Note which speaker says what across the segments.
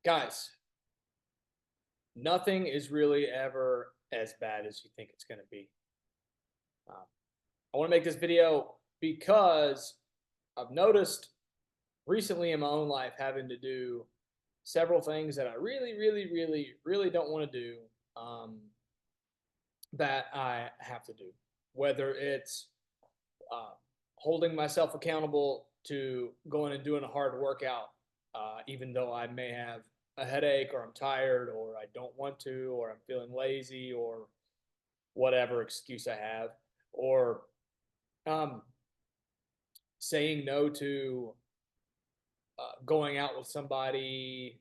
Speaker 1: Guys, nothing is really ever as bad as you think it's going to be. Um, I want to make this video because I've noticed recently in my own life having to do several things that I really don't want to do that I have to do. Whether it's uh, holding myself accountable to going and doing a hard workout, even though I may have a headache or I'm tired or I don't want to or I'm feeling lazy or whatever excuse I have, or um, saying no to going out with somebody,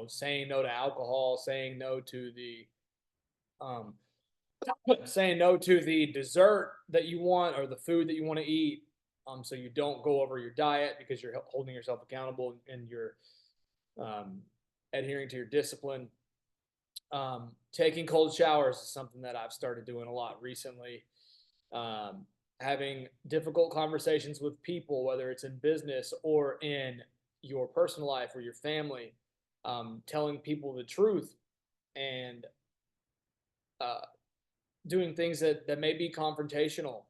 Speaker 1: saying no to alcohol, um, saying no to the dessert that you want or the food that you want to eat, so you don't go over your diet because you're holding yourself accountable and you're um, adhering to your discipline. Taking cold showers is something that I've started doing a lot recently. Um, Having difficult conversations with people, whether it's in business or in your personal life or your family, telling people the truth and uh, doing things that may be confrontational.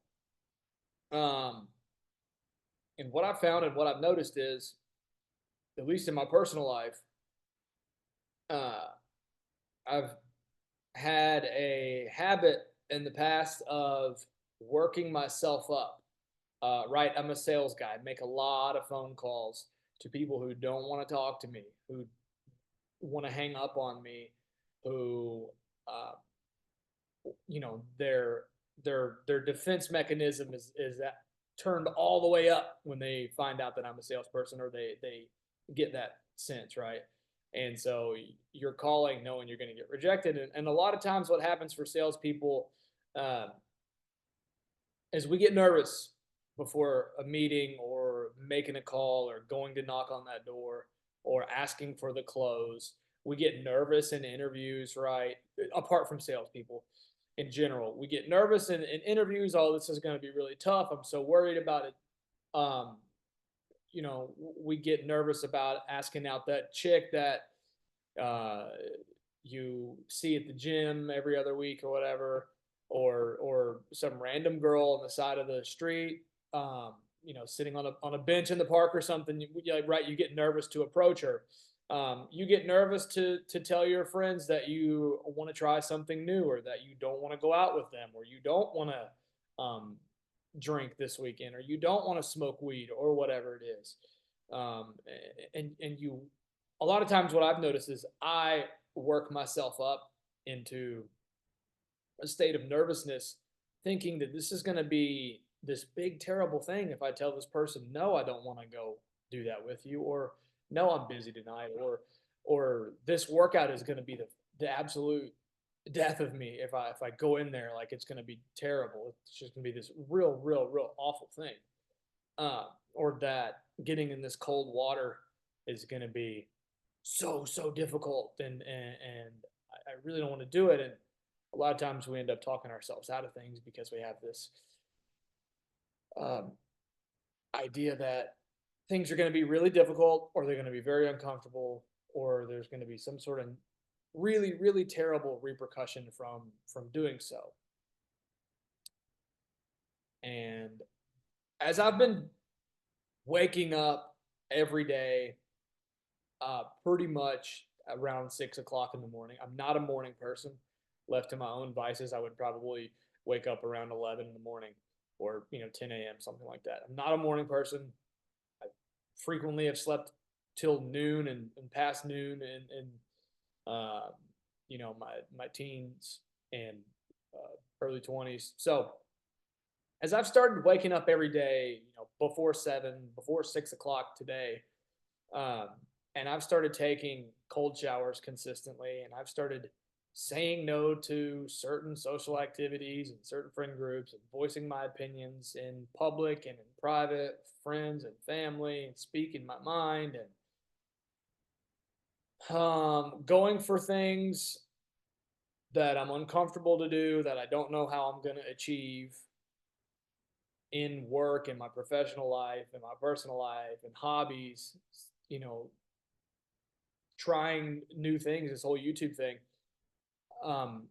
Speaker 1: Um, and what I've found and what I've noticed is, at least in my personal life, uh, I've had a habit in the past of working myself up. Right, I'm a sales guy. I make a lot of phone calls to people who don't want to talk to me, who want to hang up on me, who, uh, their defense mechanism is that turned all the way up when they find out that I'm a salesperson, or they get that sense, right? And so you're calling knowing you're going to get rejected, and a lot of times what happens for salespeople uh, is we get nervous before a meeting or making a call or going to knock on that door or asking for the close. We get nervous in interviews, right? Apart from salespeople in general, we get nervous in interviews. Oh, this is going to be really tough. I'm so worried about it. Um, we get nervous about asking out that chick that uh, you see at the gym every other week or whatever, or some random girl on the side of the street, sitting on a bench in the park or something. Right, you get nervous to approach her. You get nervous to tell your friends that you want to try something new, or that you don't want to go out with them, or you don't want to drink this weekend, or you don't want to smoke weed, or whatever it is. Um, and you, a lot of times, what I've noticed is I work myself up into a state of nervousness, thinking that this is going to be this big, terrible thing if I tell this person, no, I don't want to go do that with you, or no, I'm busy tonight, or this workout is going to be the absolute death of me if I go in there, like it's going to be terrible. It's just going to be this real awful thing. Or that getting in this cold water is going to be so difficult, and I really don't want to do it. And a lot of times we end up talking ourselves out of things because we have this um, idea that things are going to be really difficult, or they're going to be very uncomfortable, or there's going to be some sort of really terrible repercussion from doing so. And as I've been waking up every day, pretty much around 6 o'clock in the morning. I'm not a morning person. Left to my own vices, I would probably wake up around 11 in the morning, or 10 a.m., something like that. I'm not a morning person. I frequently have slept till noon and past noon uh, my teens and early 20s. So as I've started waking up every day, before 7, before 6 o'clock today, um, and I've started taking cold showers consistently, and I've started saying no to certain social activities and certain friend groups, and voicing my opinions in public and in private, friends and family, and speaking my mind, and going for things that I'm uncomfortable to do, that I don't know how I'm going to achieve in work, in my professional life, in my personal life, and hobbies. You know, trying new things, this whole YouTube thing, um,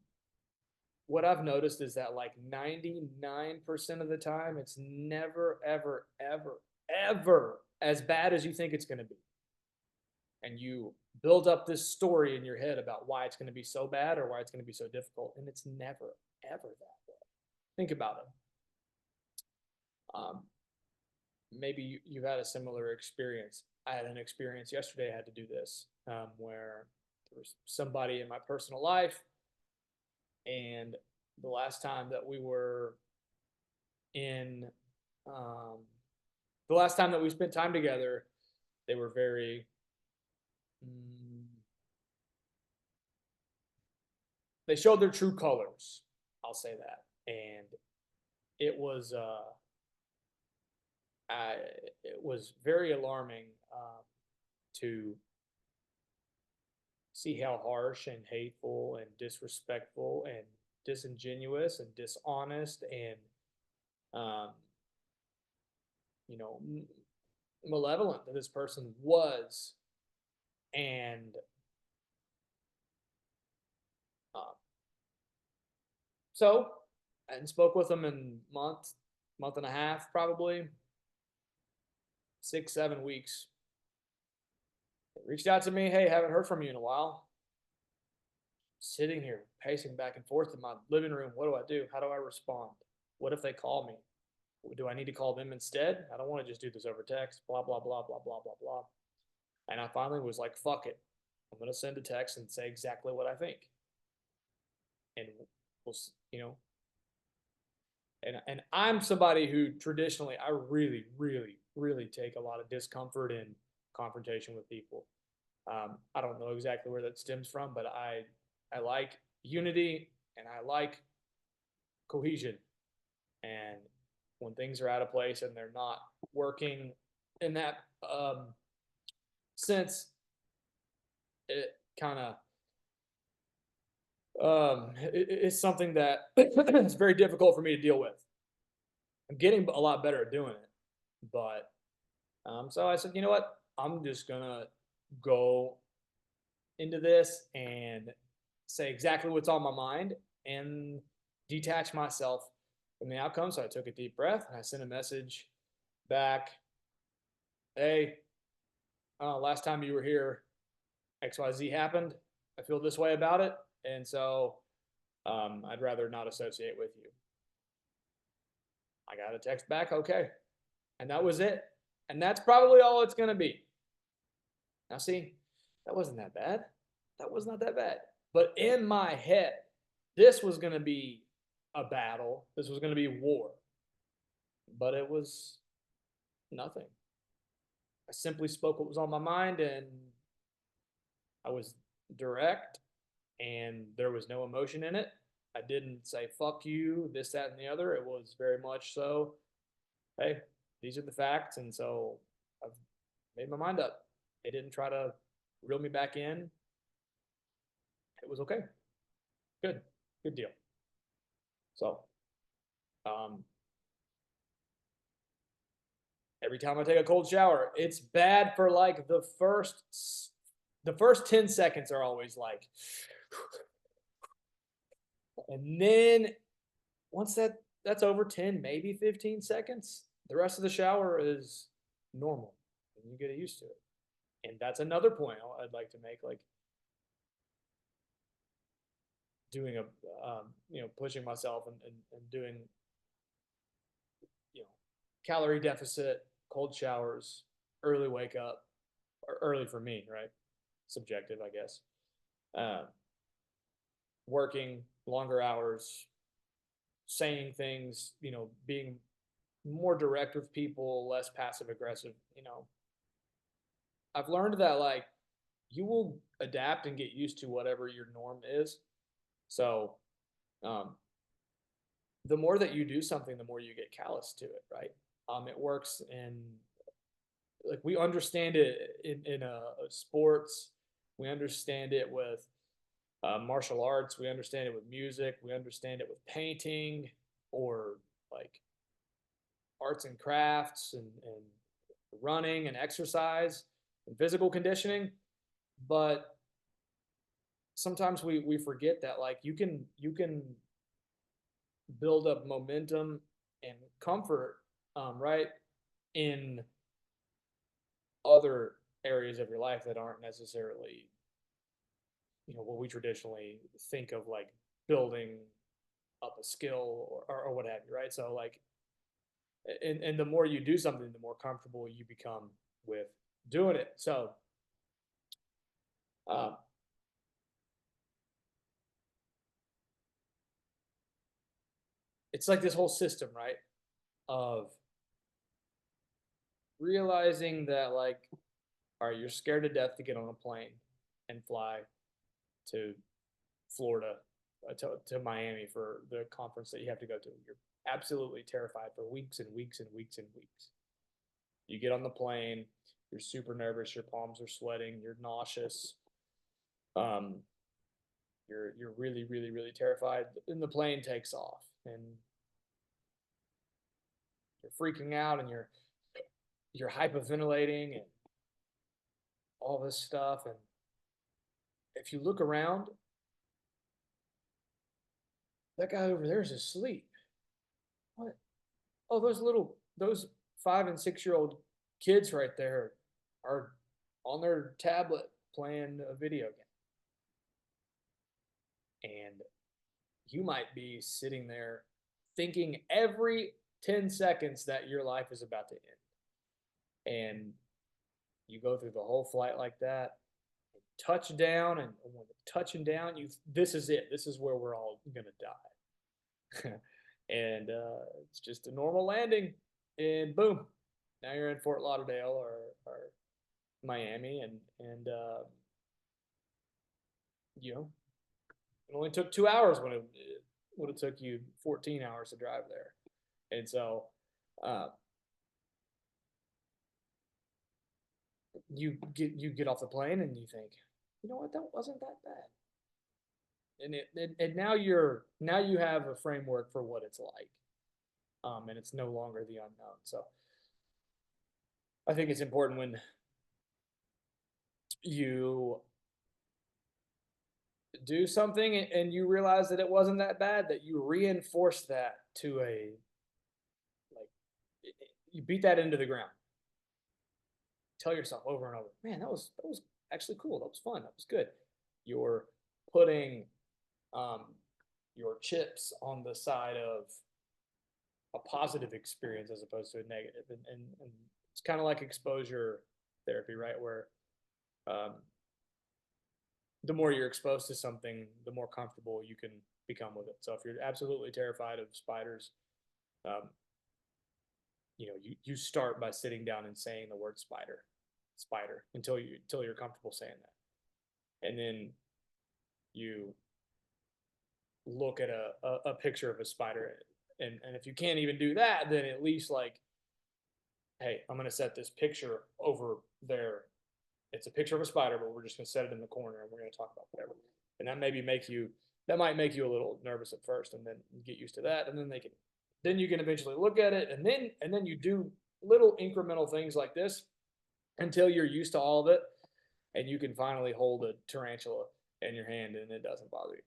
Speaker 1: what I've noticed is that like 99% of the time, it's never, ever, ever, ever as bad as you think it's going to be. And you build up this story in your head about why it's going to be so bad or why it's going to be so difficult. And it's never, ever that way. Think about it. Maybe you've had a similar experience. I had an experience yesterday. I had to do this where there was somebody in my personal life, and the last time that we were in, um, the last time that we spent time together, they were very, mm, they showed their true colors. I'll say that, and it was, I, it was very alarming to see how harsh and hateful and disrespectful and disingenuous and dishonest and um, malevolent that this person was. And uh, so I spoke with them in month and a half, probably 6, 7 weeks. They reached out to me, hey, haven't heard from you in a while. Sitting here pacing back and forth in my living room. What do I do? How do I respond? What if they call me? Do I need to call them instead? I don't want to just do this over text. Blah, blah, blah, blah, blah, blah, blah. And I finally was like, fuck it. I'm going to send a text and say exactly what I think. And we'll, and I'm somebody who traditionally, I really, really, really take a lot of discomfort in confrontation with people. I don't know exactly where that stems from, but I like unity and I like cohesion. And when things are out of place and they're not working in that sense, it kind of it's something that it's very difficult for me to deal with. I'm getting a lot better at doing it, but so I said, you know what? I'm just gonna go into this and say exactly what's on my mind and detach myself from the outcome. So I took a deep breath and I sent a message back. Hey, last time you were here, XYZ happened. I feel this way about it. And so I'd rather not associate with you. I got a text back, okay. And that was it. And that's probably all it's going to be. Now, see, that wasn't that bad. That was not that bad. But in my head, this was going to be a battle. This was going to be war. But it was nothing. I simply spoke what was on my mind, and I was direct, and there was no emotion in it. I didn't say fuck you, this, that, and the other. It was very much so, hey, these are the facts, and so I've made my mind up. They didn't try to reel me back in. It was okay. Good. Good deal. So, um, every time I take a cold shower, it's bad for like the first 10 seconds are always like, and then once that's over 10, maybe 15 seconds, the rest of the shower is normal and you get used to it. And that's another point I'd like to make, like doing pushing myself and doing, calorie deficit, cold showers, early wake up, or early for me, right? Subjective, I guess. Uh, Working longer hours, saying things, being more direct with people, less passive aggressive. I've learned that like you will adapt and get used to whatever your norm is. So, um, the more that you do something, the more you get callous to it, right? It works in like we understand it in sports. We understand it with martial arts. We understand it with music. We understand it with painting or like arts and crafts and running and exercise and physical conditioning. But sometimes we forget that like you can build up momentum and comfort, right, in other areas of your life that aren't necessarily, what we traditionally think of like building up a skill or what have you, right? So like, and the more you do something, the more comfortable you become with doing it. So, um, it's like this whole system, right, of realizing that like, all right, you're scared to death to get on a plane and fly to Florida, to Miami for the conference that you have to go to. You're absolutely terrified for weeks and weeks and weeks and weeks. You get on the plane, you're super nervous, your palms are sweating, you're nauseous, um, you're really really really terrified, and the plane takes off, and you're freaking out, and you're hyperventilating and all this stuff. And if you look around, that guy over there is asleep. What? Oh, those 5 and 6 year old kids right there are on their tablet playing a video game. And you might be sitting there thinking every 10 seconds that your life is about to end. And you go through the whole flight like that, touch down, and when touching down, this is it. This is where we're all gonna die. And it's just a normal landing, and boom, now you're in Fort Lauderdale or Miami, and it only took 2 hours when it would have took you 14 hours to drive there. And so uh, you get off the plane and you think, you know what, that wasn't that bad. And now you have a framework for what it's like, and it's no longer the unknown. So I think it's important when you do something and you realize that it wasn't that bad, that you reinforce that to a, like, you beat that into the ground. Tell yourself over and over, man, that was actually cool. That was fun. That was good. You're putting um, your chips on the side of a positive experience as opposed to a negative. And it's kind of like exposure therapy, right? Where um, the more you're exposed to something, the more comfortable you can become with it. So if you're absolutely terrified of spiders, um, you start by sitting down and saying the word spider until you're comfortable saying that, and then you look at a picture of a spider, and if you can't even do that, then at least like, hey, I'm gonna set this picture over there. It's a picture of a spider, but we're just gonna set it in the corner and we're gonna talk about whatever. And that might make you a little nervous at first, and then you get used to that, and then you can eventually look at it, and then you do little incremental things like this until you're used to all of it, and you can finally hold a tarantula in your hand and it doesn't bother you.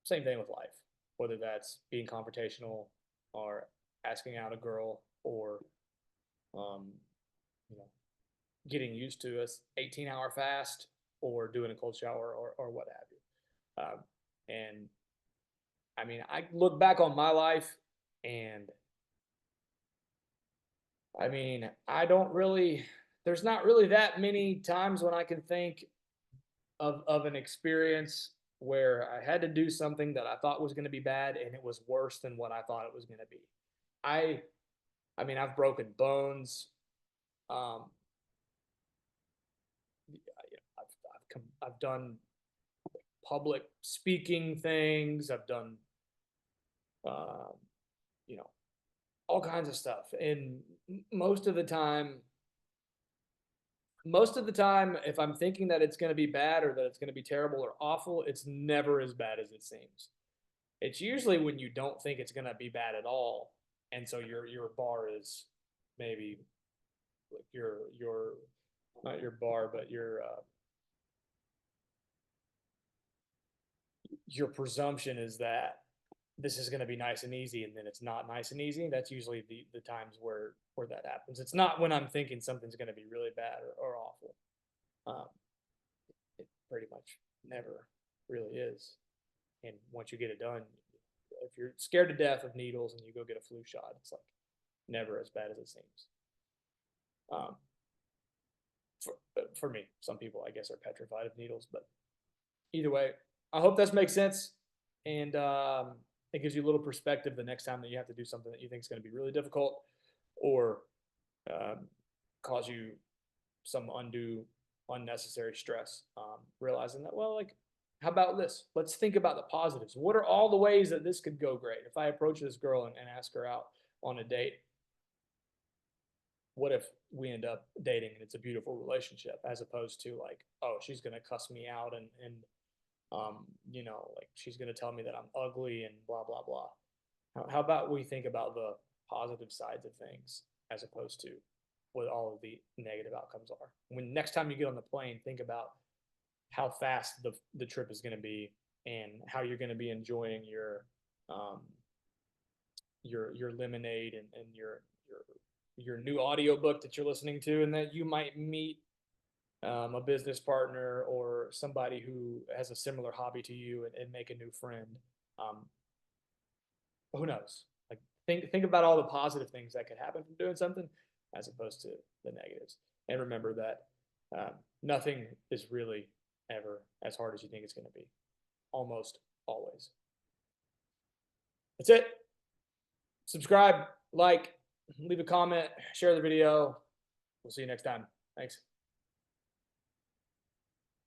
Speaker 1: Same thing with life, whether that's being confrontational or asking out a girl, or um, you know, getting used to a 18-hour fast, or doing a cold shower, or what have you. And I mean, I look back on my life, and I mean, there's not really that many times when I can think of an experience where I had to do something that I thought was going to be bad and it was worse than what I thought it was going to be. I I mean, I've broken bones. Um, I've done public speaking things. I've done um, you know all kinds of stuff, and most of the time, if I'm thinking that it's going to be bad or that it's going to be terrible or awful, it's never as bad as it seems. It's usually when you don't think it's going to be bad at all, and so your bar is maybe like your not your bar, but your your presumption is that this is going to be nice and easy, and then it's not nice and easy. That's usually the times where that happens. It's not when I'm thinking something's going to be really bad or awful. Um, it pretty much never really is. And once you get it done, if you're scared to death of needles and you go get a flu shot, it's like never as bad as it seems. Um, for me, some people I guess are petrified of needles, but either way, I hope this makes sense, and it gives you a little perspective the next time that you have to do something that you think is going to be really difficult, or um, cause you some undue, unnecessary stress. Realizing that, well, like, how about this? Let's think about the positives. What are all the ways that this could go great? If I approach this girl and ask her out on a date, what if we end up dating and it's a beautiful relationship, as opposed to like, oh, she's gonna cuss me out and like she's gonna tell me that I'm ugly and blah blah blah. How about we think about the positive sides of things as opposed to what all of the negative outcomes are? When next time you get on the plane, think about how fast the trip is going to be and how you're going to be enjoying um, your lemonade and your new audiobook that you're listening to, and that you might meet a business partner or somebody who has a similar hobby to you, and make a new friend. Um, who knows? Like, think about all the positive things that could happen from doing something, as opposed to the negatives. And remember that nothing is really ever as hard as you think it's going to be. Almost always. That's it. Subscribe, like, leave a comment, share the video. We'll see you next time. Thanks.